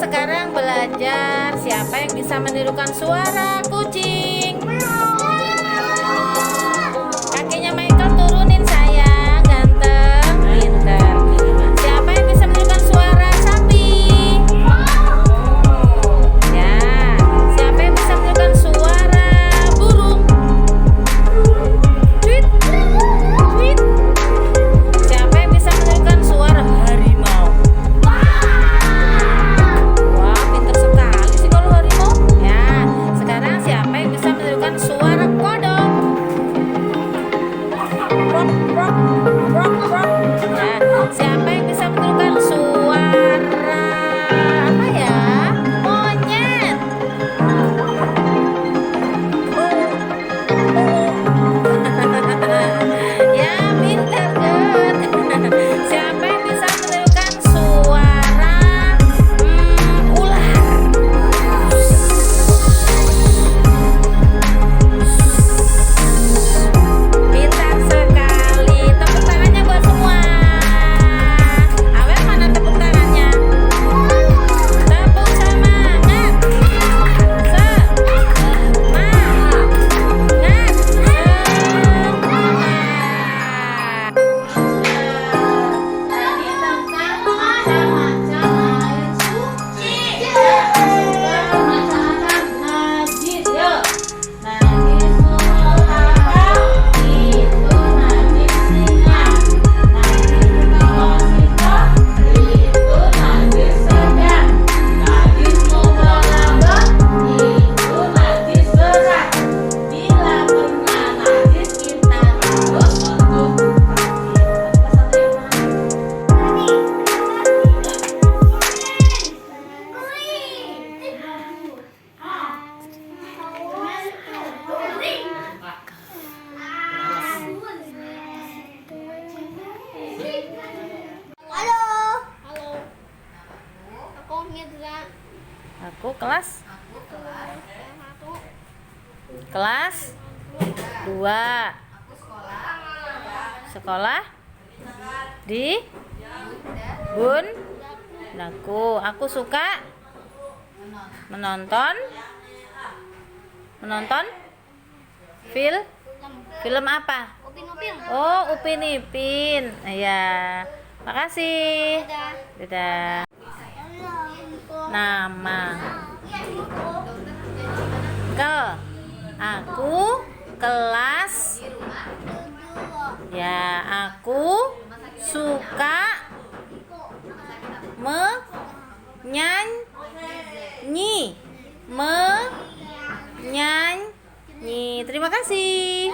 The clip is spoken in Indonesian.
sekarang belajar siapa yang bisa menirukan suara kucing. Kakinya Michael turunin sayang, ganteng, pinter. Siapa yang bisa menirukan suara sapi? Ya, siapa yang bisa menirukan suara burung? Tweet, tweet. Siapa yang bisa menirukan suara harimau? Wah, pinter sekali sih kalau harimau. Ya, sekarang siapa yang bisa menirukan suara kodok? Rock, rock, rock, rock. Ya, siapa yang bisa menirukan suara apa ya? Monyet. Ya, pinter good. Siapa yang bisa menirukan suara ular? Pintar sekali. Tepuk tangannya buat semua. Awel, mana tepuk tangannya? Tepuk semangat. Aku kelas 2. Sekolah di Bun. Aku suka menonton film apa? Oh, Upin Ipin. Ya, makasih. Dadah. Nama aku kelas. Ya, aku suka menyanyi. Terima kasih.